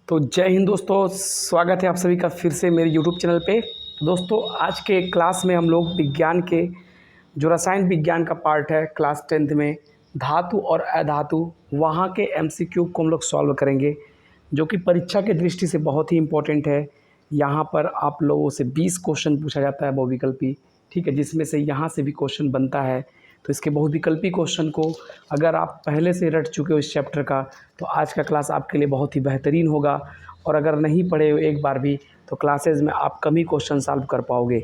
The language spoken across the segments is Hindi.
तो जय हिंद दोस्तों, स्वागत है आप सभी का फिर से मेरे यूट्यूब चैनल पे। तो दोस्तों, आज के क्लास में हम लोग विज्ञान के जो रसायन विज्ञान का पार्ट है क्लास 10th में धातु और अधातु, वहाँ के एमसीक्यू को हम लोग सॉल्व करेंगे, जो कि परीक्षा की दृष्टि से बहुत ही इम्पोर्टेंट है। यहाँ पर आप लोगों से 20 क्वेश्चन पूछा जाता है बहुविकल्पी, ठीक है, जिसमें से यहाँ से भी क्वेश्चन बनता है। तो इसके बहुविकल्पी क्वेश्चन को अगर आप पहले से रट चुके हो इस चैप्टर का, तो आज का क्लास आपके लिए बहुत ही बेहतरीन होगा। और अगर नहीं पढ़े हो एक बार भी, तो क्लासेस में आप कम ही क्वेश्चन सॉल्व कर पाओगे।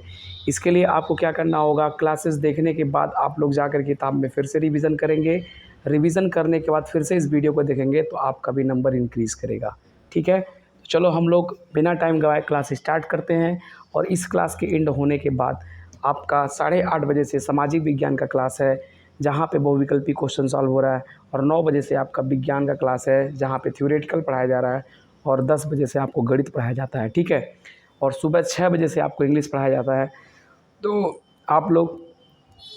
इसके लिए आपको क्या करना होगा, क्लासेस देखने के बाद आप लोग जाकर किताब में फिर से रिवीजन करेंगे। रिवीजन करने के बाद फिर से इस वीडियो को देखेंगे तो आपका भी नंबर इंक्रीज़ करेगा, ठीक है। तो चलो हम लोग बिना टाइम गवाए क्लास स्टार्ट करते हैं। और इस क्लास के एंड होने के बाद आपका 8:30 बजे से सामाजिक विज्ञान का क्लास है, जहाँ पे बहुविकल्पी क्वेश्चन सॉल्व हो रहा है। और 9 बजे से आपका विज्ञान का क्लास है, जहाँ पे थ्योरेटिकल पढ़ाया जा रहा है। और 10 बजे से आपको गणित पढ़ाया जाता है, ठीक है। और सुबह 6 बजे से आपको इंग्लिश पढ़ाया जाता है। तो आप लोग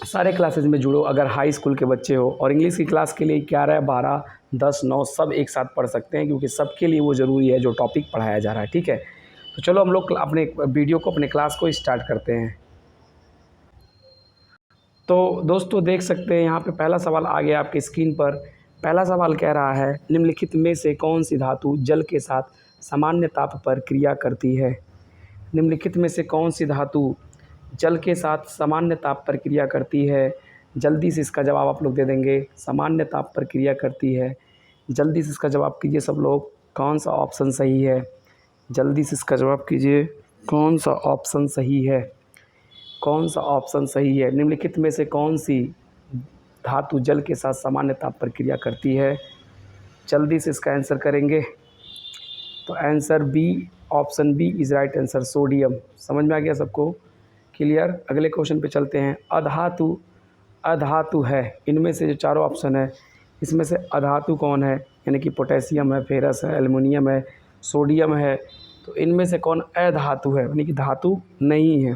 सारे क्लासेस में जुड़ो अगर हाई स्कूल के बच्चे हो। और इंग्लिश की क्लास के लिए 11, 12, 10, 9 सब एक साथ पढ़ सकते हैं, क्योंकि सबके लिए वो ज़रूरी है जो टॉपिक पढ़ाया जा रहा है, ठीक है। तो चलो हम लोग अपने वीडियो को, अपने क्लास को स्टार्ट करते हैं। तो दोस्तों, देख सकते हैं यहाँ पे पहला सवाल आ गया आपकी स्क्रीन पर। पहला सवाल कह रहा है, निम्नलिखित में से कौन सी धातु जल के साथ सामान्य ताप पर क्रिया करती है। निम्नलिखित में से कौन सी धातु जल के साथ सामान्य ताप पर क्रिया करती है। जल्दी से इसका जवाब आप लोग दे देंगे। सामान्य ताप पर क्रिया करती है, जल्दी से इसका जवाब कीजिए सब लोग। कौन सा ऑप्शन सही है, जल्दी से इसका जवाब कीजिए। कौन सा ऑप्शन सही है, कौन सा ऑप्शन सही है। निम्नलिखित में से कौन सी धातु जल के साथ सामान्य ताप पर क्रिया करती है, जल्दी से इसका आंसर करेंगे। तो answer B, option B is right answer, sodium. समझ में आ गया सबको, क्लियर। अगले क्वेश्चन पे चलते हैं। अधातु, अधातु है, इनमें से जो चारों ऑप्शन है इसमें से अधातु कौन है, यानी कि पोटेशियम है, फेरस है, एल्युमिनियम है, सोडियम है। तो इनमें से कौन अधातु है, यानी कि धातु नहीं है।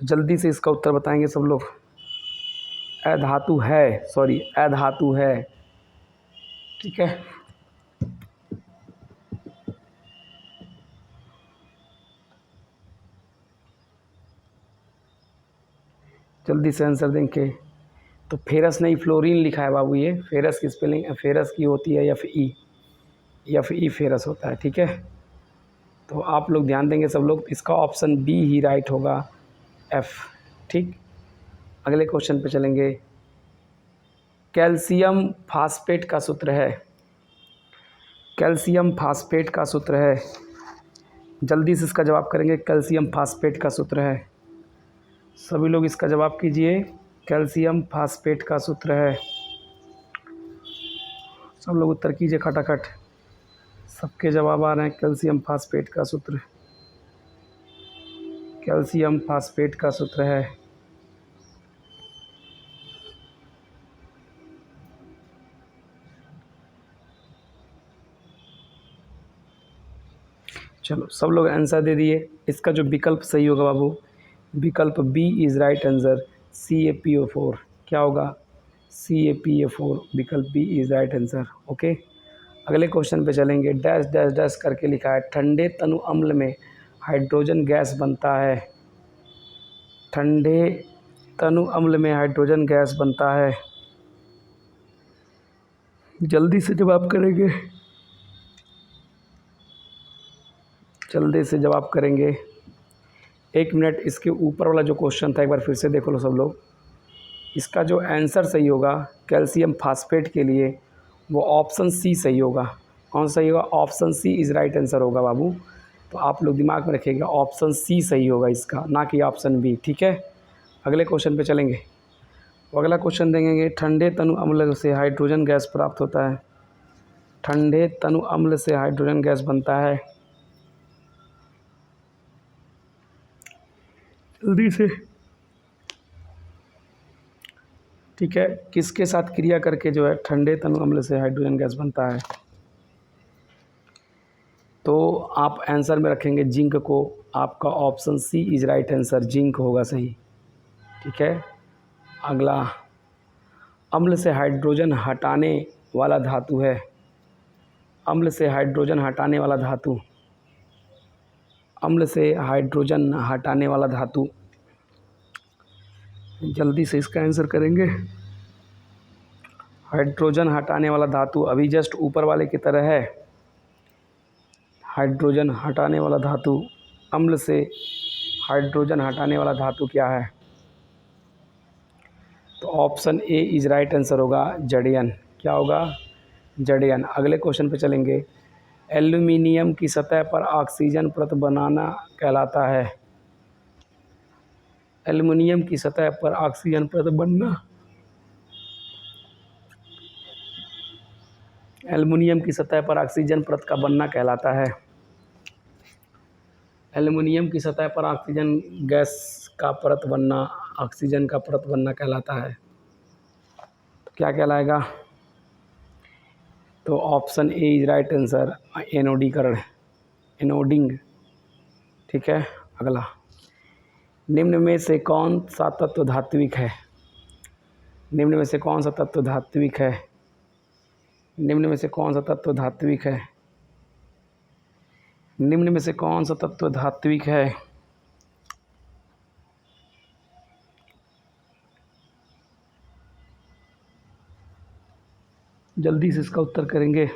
तो जल्दी से इसका उत्तर बताएंगे सब लोग। अधातु है, सॉरी अधातु है, ठीक है। जल्दी से आंसर देंगे। तो फेरस नहीं, फ्लोरीन लिखा है बाबू। ये फेरस की स्पेलिंग, फेरस की होती है एफ ई फेरस होता है, ठीक है। तो आप लोग ध्यान देंगे सब लोग, इसका ऑप्शन बी ही राइट होगा, एफ, ठीक। अगले क्वेश्चन पे चलेंगे। कैल्शियम फास्फेट का सूत्र है, कैल्शियम फास्फेट का सूत्र है, जल्दी से इसका जवाब करेंगे। कैल्शियम फास्फेट का सूत्र है, सभी लोग इसका जवाब कीजिए। कैल्शियम फास्फेट का सूत्र है, सब लोग उत्तर कीजिए खटाखट। सबके जवाब आ रहे हैं। कैल्शियम फास्फेट का सूत्र, कैल्शियम फास्फेट का सूत्र है। चलो सब लोग आंसर दे दिए। इसका जो विकल्प सही होगा बाबू, विकल्प B is right answer, CaPO4। क्या होगा, CaPO4, विकल्प B is right answer, okay. अगले क्वेश्चन पे चलेंगे। डैश डैश डैश करके लिखा है, ठंडे तनु अम्ल में हाइड्रोजन गैस बनता है। ठंडे तनु अम्ल में हाइड्रोजन गैस बनता है, जल्दी से जवाब करेंगे, जल्दी से जवाब करेंगे। 1 मिनट। इसके ऊपर वाला जो क्वेश्चन था एक बार फिर से देख लो सब लोग। इसका जो आंसर सही होगा कैल्शियम फास्फेट के लिए, वो ऑप्शन सी सही होगा। कौन सही होगा, option C is right answer होगा बाबू। तो आप लोग दिमाग में रखिएगा, ऑप्शन सी सही होगा इसका, ना कि ऑप्शन बी, ठीक है। अगले क्वेश्चन पे चलेंगे। तो अगला क्वेश्चन देंगे, ठंडे तनु अम्ल से हाइड्रोजन गैस प्राप्त होता है। ठंडे तनु अम्ल से हाइड्रोजन गैस बनता है, जल्दी से, ठीक है। किसके साथ क्रिया करके जो है ठंडे तनु अम्ल से हाइड्रोजन गैस बनता है। तो आप आंसर में रखेंगे जिंक को। आपका option C is right answer, zinc होगा सही, ठीक है। अगला, अम्ल से हाइड्रोजन हटाने वाला धातु है। अम्ल से हाइड्रोजन हटाने वाला धातु, अम्ल से हाइड्रोजन हटाने वाला धातु। जल्दी से इसका आंसर करेंगे। हाइड्रोजन हटाने वाला धातु अभी जस्ट ऊपर वाले की तरह है। हाइड्रोजन हटाने वाला धातु, अम्ल से हाइड्रोजन हटाने वाला धातु क्या है? तो option A is right answer होगा, जड़ियन। क्या होगा? जड़ियन। अगले क्वेश्चन पे चलेंगे। एल्यूमिनियम की सतह पर ऑक्सीजन परत बनाना कहलाता है। एल्यूमिनियम की सतह पर ऑक्सीजन परत बनना, एल्यूमिनियम की सतह पर ऑक्सीजन परत का बनना कहलाता है। एल्यूमिनियम की सतह पर ऑक्सीजन गैस का परत बनना, ऑक्सीजन का परत बनना कहलाता है। तो क्या कहलाएगा? तो option A is right answer, एनोडीकरण, एनोडिंग। ठीक है। अगला, निम्न में से कौन सा तत्व धात्विक है? निम्न में से कौन सा तत्व धात्विक है? निम्न में से कौन सा तत्व धात्विक है? निम्न में से कौन सा तत्व धात्विक है? जल्दी से इसका उत्तर करेंगे।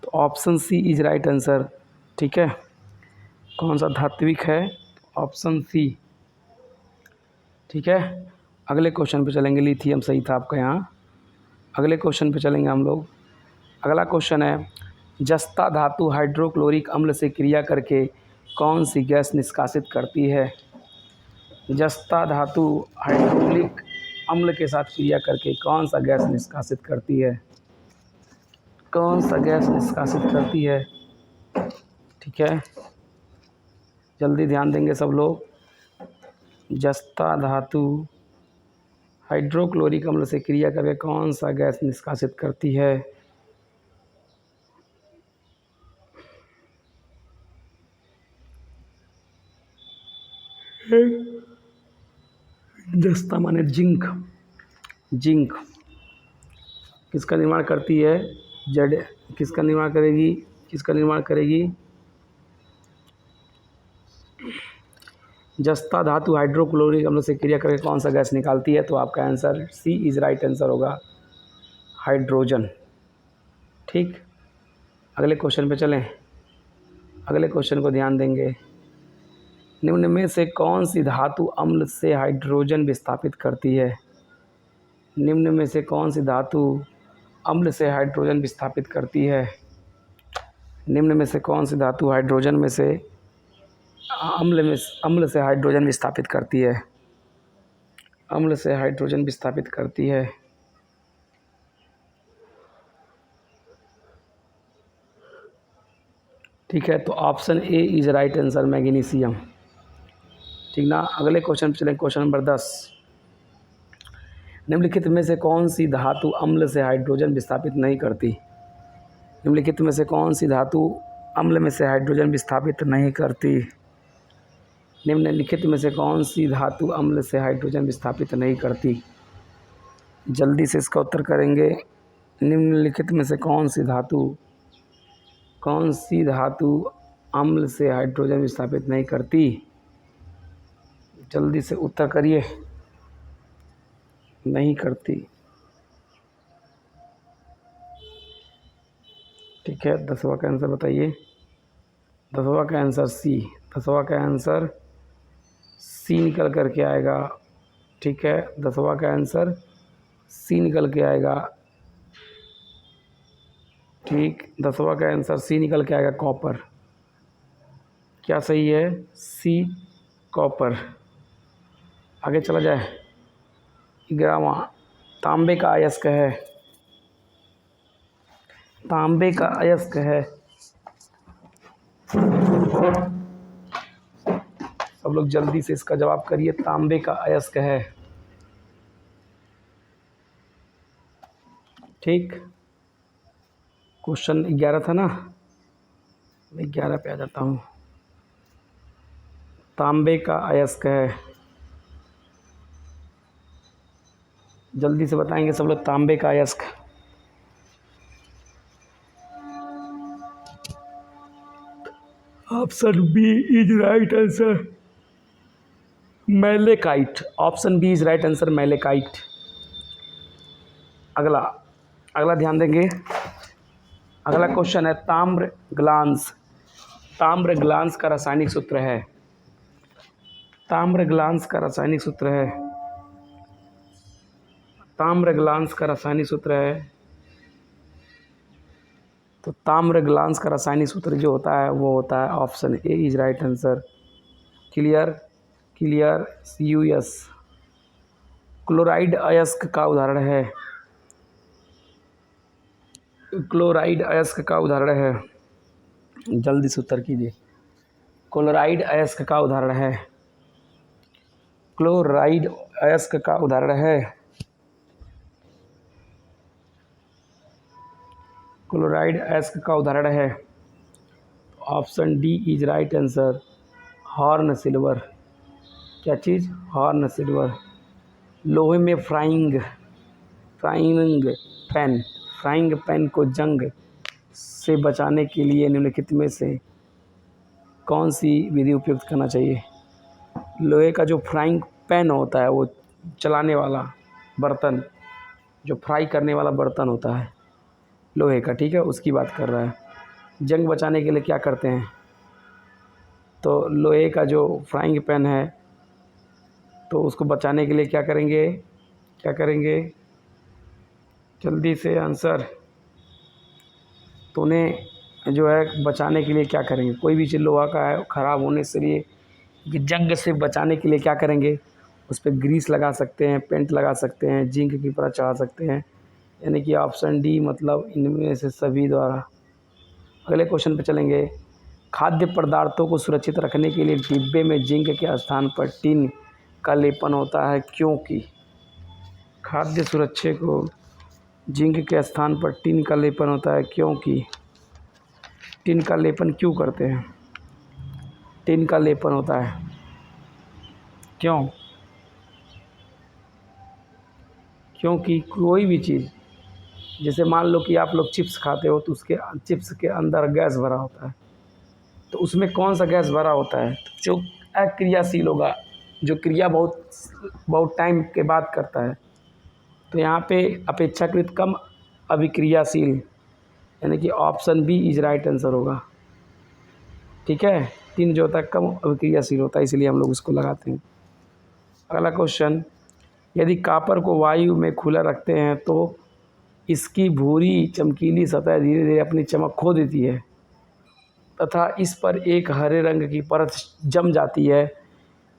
तो option C is right answer. ठीक है। कौन सा धात्विक है? Option C. ठीक है। अगले क्वेश्चन पे चलेंगे। लिथियम सही था आपका यहाँ। अगले क्वेश्चन पे चलेंगे हम लोग। अगला क्वेश्चन है, जस्ता धातु हाइड्रोक्लोरिक अम्ल से क्रिया करके कौन सी गैस निष्कासित करती है? जस्ता धातु हाइड्रोक्लोरिक अम्ल के साथ क्रिया करके कौन सा गैस निष्कासित करती है? कौन सा गैस निष्कासित करती है? ठीक है। जल्दी ध्यान देंगे सब लोग। जस्ता धातु हाइड्रोक्लोरिक अम्ल से क्रिया करके कौन सा गैस निष्कासित करती है? जस्ता माने जिंक। जिंक किसका निर्माण करती है? जड़ किसका निर्माण करेगी? किसका निर्माण करेगी? जस्ता धातु हाइड्रोक्लोरिक अम्ल से क्रिया करके कौन सा गैस निकालती है? तो आपका answer C is right answer होगा, हाइड्रोजन। ठीक। अगले क्वेश्चन पे चलें। अगले क्वेश्चन को ध्यान देंगे। निम्न में से कौन सी धातु अम्ल से हाइड्रोजन विस्थापित करती है? निम्न में से कौन सी धातु अम्ल से हाइड्रोजन विस्थापित करती है? निम्न में से कौन सी धातु हाइड्रोजन में से अम्ल से हाइड्रोजन विस्थापित करती है? अम्ल से हाइड्रोजन विस्थापित करती है। ठीक है। तो option A is right answer, magnesium. ठीक ना। अगले क्वेश्चन पे चलें। Question number 10। निम्नलिखित में से कौन सी धातु अम्ल से हाइड्रोजन विस्थापित नहीं करती? निम्नलिखित में से कौन सी धातु अम्ल में से हाइड्रोजन विस्थापित नहीं करती? निम्नलिखित में से कौन सी धातु अम्ल से हाइड्रोजन विस्थापित नहीं करती? जल्दी से इसका उत्तर करेंगे। निम्नलिखित में से कौन सी धातु अम्ल से हाइड्रोजन विस्थापित नहीं करती? जल्दी से उत्तर करिए। नहीं करती। ठीक है। 10वां का आंसर बताइए। 10वां का आंसर सी। 10वां का आंसर सी निकल कर के आएगा। ठीक है। 10वां का आंसर सी निकल के आएगा। ठीक। 10वां का आंसर सी निकल के आएगा, कॉपर। क्या सही है? सी, कॉपर। आगे चला जाए। 11वां, तांबे का अयस्क है। तांबे का अयस्क है। सब लोग जल्दी से इसका जवाब करिए। तांबे का अयस्क है। ठीक। क्वेश्चन 11 था ना, मैं 11 पे आ जाता हूँ। तांबे का अयस्क है। जल्दी से बताएंगे सब लोग। तांबे का अयस्क। Option B is right answer, malachite. Option B is right answer, malachite. अगला अगला ध्यान देंगे। अगला क्वेश्चन है ताम्र ग्लांस। ताम्र ग्लांस का रासायनिक सूत्र है, ताम्र ग्लांस का रासायनिक सूत्र है, ताम्र ग्लांस का रासायनिक सूत्र है। तो ताम्र ग्लांस का रासायनिक सूत्र जो होता है वो होता है option A is right answer, clear clear CuS। Chloride अयस्क का उदाहरण है, क्लोराइड अयस्क का उदाहरण है, जल्दी से उत्तर कीजिए। क्लोराइड अयस्क का उदाहरण है, क्लोराइड अयस्क का उदाहरण है, क्लोराइड अयस्क का उदाहरण है। Option D is right answer, horn silver. क्या चीज़? Horn silver. लोहे में फ्राइंग पैन, फ्राइंग पैन को जंग से बचाने के लिए निम्नलिखित में से कौन सी विधि उपयुक्त करना चाहिए? लोहे का जो फ्राइंग पैन होता है, वो चलाने वाला बर्तन, जो फ्राई करने वाला बर्तन होता है लोहे का, ठीक है, उसकी बात कर रहा है। जंग बचाने के लिए क्या करते हैं? तो लोहे का जो फ्राइंग पैन है, तो उसको बचाने के लिए क्या करेंगे? क्या करेंगे? जल्दी से आंसर। तो उन्हें जो है बचाने के लिए क्या करेंगे? कोई भी चीज़ लोहा का है, ख़राब होने से लिए कि जंग से बचाने के लिए क्या करेंगे? उस पर ग्रीस लगा सकते हैं, पेंट लगा सकते हैं, जिंक की परत चढ़ा सकते हैं। यानी कि ऑप्शन डी मतलब इनमें से सभी द्वारा। अगले क्वेश्चन पे चलेंगे। खाद्य पदार्थों को सुरक्षित रखने के लिए डिब्बे में जिंक के स्थान पर टिन का लेपन होता है, क्योंकि खाद्य सुरक्षा को जिंक के स्थान पर टिन का लेपन होता है, क्योंकि टिन का लेपन क्यों करते हैं? टिन का लेपन होता है क्यों? क्योंकि कोई भी चीज़, जैसे मान लो कि आप लोग चिप्स खाते हो, तो उसके चिप्स के अंदर गैस भरा होता है, तो उसमें कौन सा गैस भरा होता है? जो अक्रियाशील होगा, जो क्रिया बहुत टाइम के बाद करता है। तो यहाँ पे अपेक्षाकृत कम अभिक्रियाशील, यानी कि option B is right answer होगा, ठीक है। टिन जो होता है कम अभिक्रियाशील होता है, इसलिए हम लोग उसको लगाते हैं। अगला क्वेश्चन, यदि कॉपर को वायु में खुला रखते हैं तो इसकी भूरी चमकीली सतह धीरे धीरे अपनी चमक खो देती है तथा इस पर एक हरे रंग की परत जम जाती है,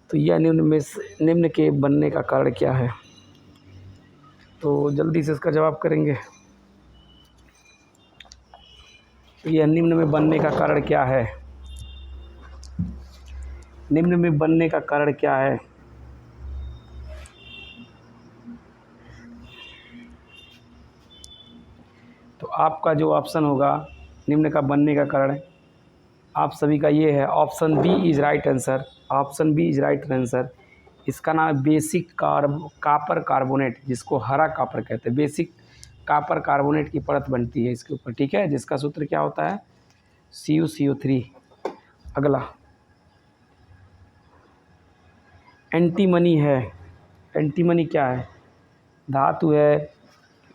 तो यह निम्न के बनने का कारण क्या है? तो जल्दी से इसका जवाब करेंगे। यह निम्न में बनने का कारण क्या है? निम्न में बनने का कारण क्या है? तो आपका जो ऑप्शन होगा निम्न का बनने का कारण आप सभी का ये है, option B is right answer, option B is right answer. इसका नाम है बेसिक कॉपर कार्बोनेट, जिसको हरा कॉपर कहते हैं। बेसिक कॉपर कार्बोनेट की परत बनती है इसके ऊपर, ठीक है, जिसका सूत्र क्या होता है? CuCO3। अगला एंटीमनी है। एंटीमनी क्या है? धातु है,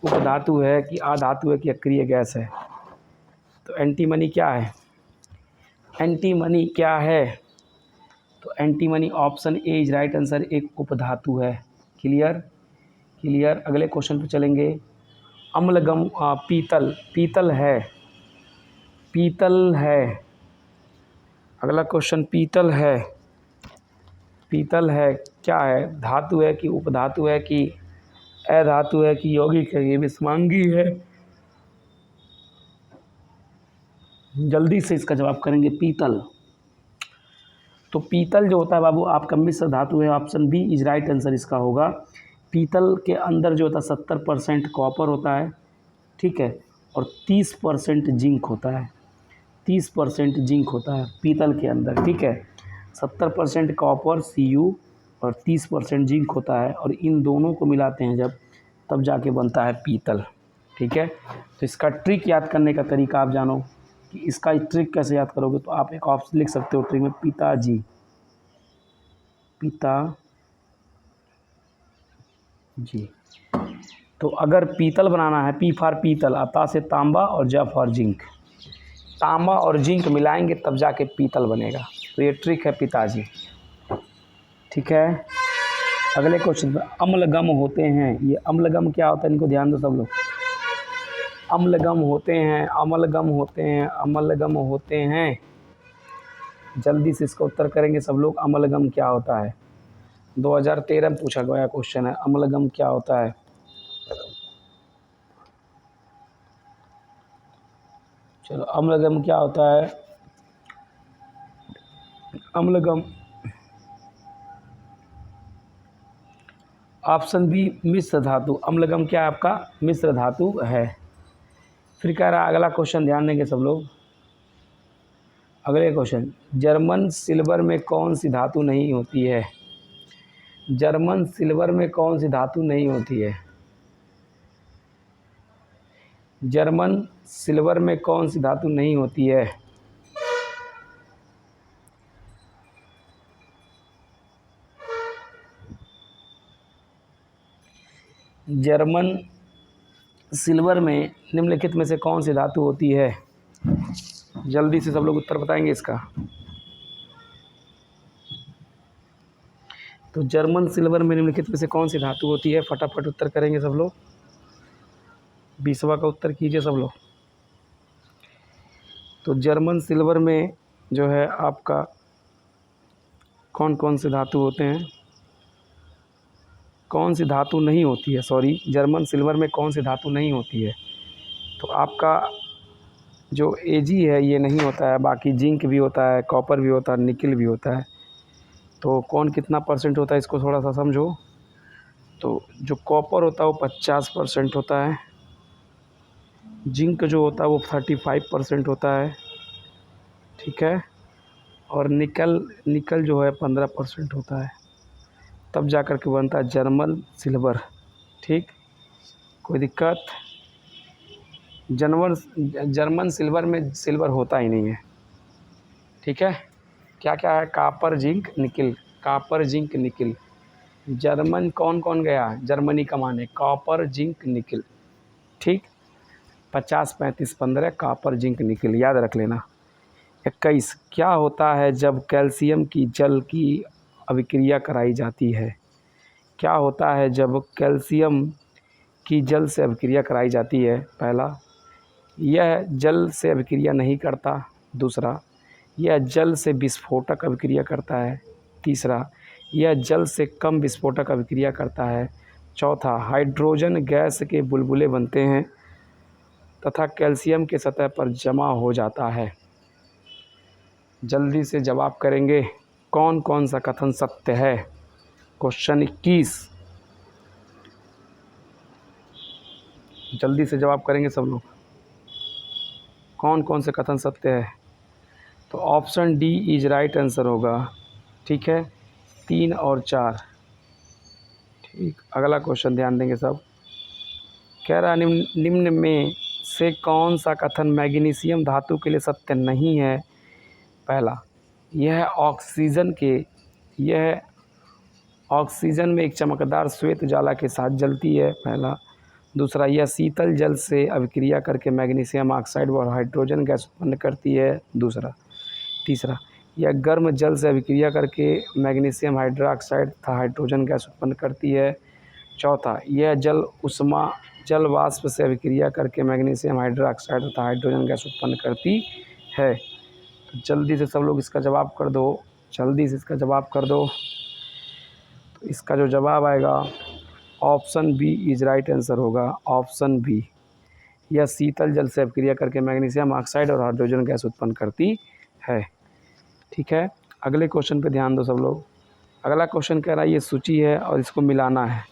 उपधातु है कि अधातु है कि अक्रिय गैस है? तो एंटीमनी क्या है? एंटीमनी क्या है? तो antimony option A is right answer, एक उपधातु है। Clear clear. अगले क्वेश्चन पे चलेंगे। अम्लगम पीतल, पीतल है, पीतल है। अगला क्वेश्चन, पीतल है, पीतल है क्या है? धातु है कि उपधातु है कि अधातु है कि यौगिक है? ये विषमांगी है। जल्दी से इसका जवाब करेंगे। पीतल, तो पीतल जो होता है बाबू आपका मिश्र धातु है, option B is right answer इसका होगा। पीतल के अंदर जो होता है 70% कॉपर होता है, ठीक है, और 30% जिंक होता है, 30% जिंक होता है पीतल के अंदर, ठीक है। 70% कॉपर Cu और 30% जिंक होता है, और इन दोनों को मिलाते हैं जब, तब जाके बनता है पीतल, ठीक है। तो इसका ट्रिक याद करने का तरीका आप जानो। कि इसका ट्रिक कैसे याद करोगे, तो आप एक ऑप्शन लिख सकते हो ट्रिक में, पिताजी, पिता जी। तो अगर पीतल बनाना है, पी फॉर पीतल, अता से तांबा और ज फॉर जिंक, तांबा और जिंक मिलाएंगे तब जाके पीतल बनेगा। तो ये ट्रिक है पिताजी। ठीक है, अगले क्वेश्चन पे, अम्लगम होते हैं, ये अम्लगम क्या होता है, इनको ध्यान दो सब लोग। अम्लगम होते हैं, अम्लगम होते हैं, अम्लगम होते हैं, जल्दी से इसका उत्तर करेंगे सब लोग। अम्लगम क्या होता है, 2013 में पूछा गया क्वेश्चन है, अम्लगम क्या होता है। चलो, अम्लगम क्या होता है, अम्लगम ऑप्शन बी मिश्र धातु, अम्लगम क्या है आपका, मिश्र धातु है। फिर कह रहा है अगला क्वेश्चन, ध्यान देंगे सब लोग। अगले क्वेश्चन, जर्मन सिल्वर में कौन सी धातु नहीं होती है, जर्मन सिल्वर में कौन सी धातु नहीं होती है, जर्मन सिल्वर में कौन सी धातु नहीं होती है। जर्मन सिल्वर में निम्नलिखित में से कौन सी धातु होती है, जल्दी से सब लोग उत्तर बताएंगे इसका। तो जर्मन सिल्वर में निम्नलिखित में से कौन सी धातु होती है, फटाफट उत्तर करेंगे सब लोग, 20वां का उत्तर कीजिए सब लोग। तो जर्मन सिल्वर में जो है आपका कौन कौन से धातु होते हैं, कौन सी धातु नहीं होती है, सॉरी, जर्मन सिल्वर में कौन सी धातु नहीं होती है। तो आपका जो Ag है ये नहीं होता है, बाकी जिंक भी होता है, कॉपर भी होता है, निकल भी होता है। तो कौन कितना परसेंट होता है इसको थोड़ा सा समझो। तो जो कॉपर होता है वो 50% होता है, जिंक जो होता है वो 35% होता है, ठीक है, और निकल जो है 15% होता है, तब जा कर के बनता है जर्मन सिल्वर। ठीक, कोई दिक्कत, जर्मन सिल्वर में सिल्वर होता ही नहीं है। ठीक है, क्या क्या है, copper zinc nickel, copper zinc nickel. German कौन कौन गया, जर्मनी का मान है कॉपर जिंक निकिल। ठीक, 50 35 15 कापर जिंक निकिल, याद रख लेना। 21, क्या होता है जब कैल्शियम की जल की अभिक्रिया कराई जाती है, क्या होता है जब कैल्शियम की जल से अभिक्रिया कराई जाती है। पहला, यह जल से अभिक्रिया नहीं करता। दूसरा, यह जल से विस्फोटक अभिक्रिया करता है। तीसरा, यह जल से कम विस्फोटक अभिक्रिया करता है। चौथा, हाइड्रोजन गैस के बुलबुले बनते हैं तथा कैल्शियम के सतह पर जमा हो जाता है। जल्दी से जवाब करेंगे, कौन कौन सा कथन सत्य है। क्वेश्चन 21, जल्दी से जवाब करेंगे सब लोग, कौन कौन से कथन सत्य है। तो option D is right answer होगा। ठीक है, 3 और 4। ठीक, अगला क्वेश्चन ध्यान देंगे सब। कह रहा निम्न में से कौन सा कथन मैग्नीशियम धातु के लिए सत्य नहीं है। पहला, यह ऑक्सीजन में एक चमकदार श्वेत उजाला के साथ जलती है। पहला। दूसरा, यह शीतल जल से अभिक्रिया करके मैग्नीशियम ऑक्साइड और हाइड्रोजन गैस उत्पन्न करती है। दूसरा। तीसरा, यह गर्म जल से अभिक्रिया करके मैग्नीशियम हाइड्रोक्साइड तथा हाइड्रोजन गैस उत्पन्न करती है। चौथा, यह जल वाष्प से अभिक्रिया करके मैग्नीशियम हाइड्रोक्साइड तथा हाइड्रोजन गैस उत्पन्न करती है। तो जल्दी से सब लोग इसका जवाब कर दो, जल्दी से इसका जवाब कर दो। तो इसका जो जवाब आएगा option B is right answer होगा। ऑप्शन बी, यह शीतल जल से अभिक्रिया करके मैग्नीशियम ऑक्साइड और हाइड्रोजन गैस उत्पन्न करती है। ठीक है, अगले क्वेश्चन पे ध्यान दो सब लोग। अगला क्वेश्चन कह रहा है ये सूची है और इसको मिलाना है,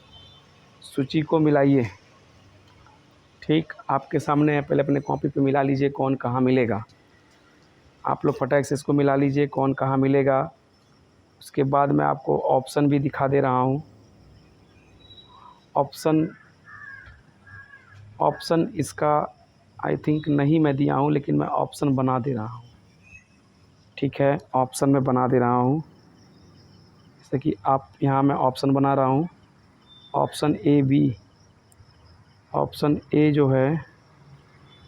सूची को मिलाइए। ठीक, आपके सामने है, पहले अपने कॉपी पे मिला लीजिए कौन कहाँ मिलेगा। आप लोग फटाक से इसको मिला लीजिए कौन कहाँ मिलेगा। उसके बाद मैं आपको ऑप्शन भी दिखा दे रहा हूँ। ऑप्शन इसका आई थिंक नहीं मैं दिया हूँ, लेकिन मैं ऑप्शन बना दे रहा हूँ। ठीक है, ऑप्शन में बना दे रहा हूँ, जैसे कि आप यहाँ मैं ऑप्शन बना रहा हूँ। Option A B, option A जो है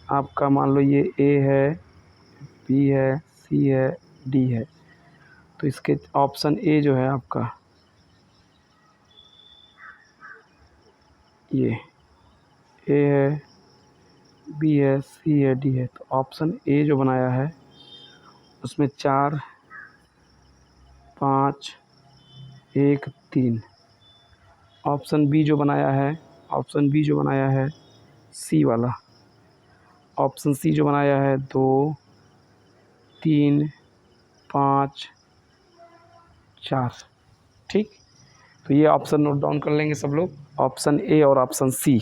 आपका, मान लो ये ए है, बी है, सी है, डी है। तो इसके ऑप्शन ए जो है आपका, ये ए है, बी है, सी है, डी है। तो ऑप्शन ए जो बनाया है उसमें 4 5 1 3। ऑप्शन बी जो बनाया है, ऑप्शन बी जो बनाया है सी वाला, ऑप्शन सी जो बनाया है 2 3 5 4। ठीक, तो ये ऑप्शन नोट डाउन कर लेंगे सब लोग। ऑप्शन ए और ऑप्शन सी,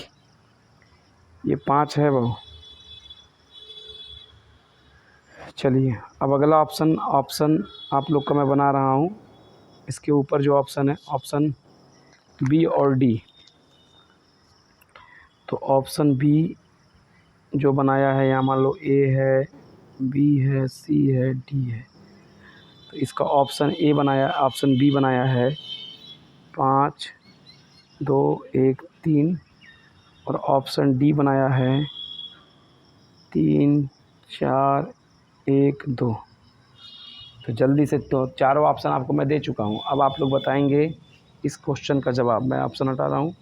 ये 5 है वो। चलिए अब अगला ऑप्शन आप लोग का मैं बना रहा हूँ। इसके ऊपर जो ऑप्शन है, ऑप्शन बी और डी। तो ऑप्शन बी जो बनाया है, यहाँ मान लो ए है, बी है, सी है, डी है। तो इसका ऑप्शन ए बनाया, ऑप्शन बी बनाया है 5 2 1 3, और ऑप्शन डी बनाया है 3 4 1 2। तो जल्दी से, तो चारों ऑप्शन आपको मैं दे चुका हूँ। अब आप लोग बताएंगे इस क्वेश्चन का जवाब। मैं ऑप्शन हटा रहा हूँ,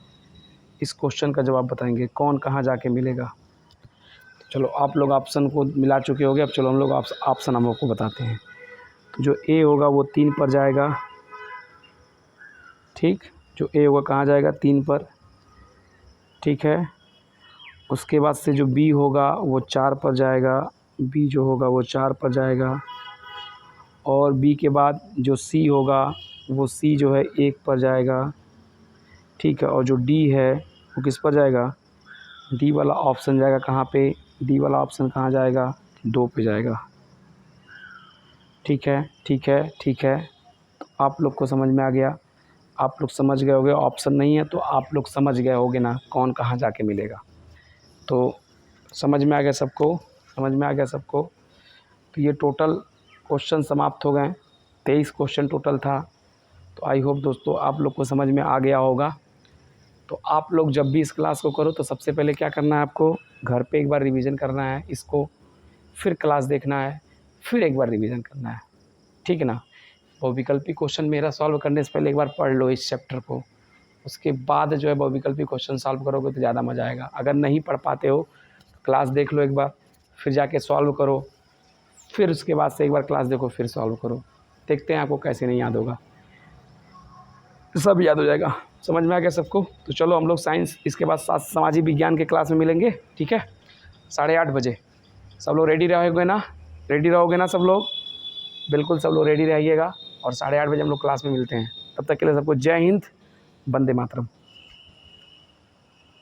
इस क्वेश्चन का जवाब बताएंगे कौन कहाँ जाके मिलेगा। तो चलो आप लोग ऑप्शन को मिला चुके होंगे, अब चलो हम लोग ऑप्शन हम लोग को बताते हैं। तो जो ए होगा वो 3 पर जाएगा। ठीक, जो ए होगा कहाँ जाएगा, 3 पर। ठीक है, उसके बाद से जो बी होगा वो 4 पर जाएगा, बी जो होगा वो 4 पर जाएगा। और बी के बाद जो सी होगा वो सी जो है 1 पर जाएगा। ठीक है, और जो डी है वो किस पर जाएगा, डी वाला ऑप्शन जाएगा कहाँ पे, डी वाला ऑप्शन कहाँ जाएगा, 2 पे जाएगा। ठीक है, ठीक है, ठीक है। तो आप लोग को समझ में आ गया, आप लोग समझ गए होगे। ऑप्शन नहीं है तो आप लोग समझ गए होगे ना कौन कहाँ जाके मिलेगा। तो समझ में आ गया सबको, समझ में आ गया सबको। तो ये टोटल क्वेश्चन समाप्त हो गए, 23 क्वेश्चन टोटल था। तो आई होप दोस्तों आप लोग को समझ में आ गया होगा। तो आप लोग जब भी इस क्लास को करो तो सबसे पहले क्या करना है, आपको घर पे एक बार रिवीजन करना है इसको, फिर क्लास देखना है, फिर एक बार रिवीजन करना है। ठीक है ना। बहुविकल्पी क्वेश्चन मेरा सॉल्व करने से पहले एक बार पढ़ लो इस चैप्टर को, उसके बाद जो है बहुविकल्पी क्वेश्चन सॉल्व करोगे तो ज़्यादा मज़ा आएगा। अगर नहीं पढ़ पाते हो तो क्लास देख लो एक बार, फिर जाके सॉल्व करो, फिर उसके बाद से एक बार क्लास देखो, फिर सॉल्व करो। देखते हैं आपको कैसे नहीं याद होगा, सब याद हो जाएगा। समझ में आ गया सबको। तो चलो हम लोग साइंस, इसके बाद सामाजिक विज्ञान के क्लास में मिलेंगे। ठीक है, 8:30 बजे। सब लोग रेडी रहोगे ना, रेडी रहोगे ना सब लोग, बिल्कुल सब लोग रेडी रहिएगा। और 8:30 बजे हम लोग क्लास में मिलते हैं। तब तक के लिए सबको जय हिंद, वंदे मातरम।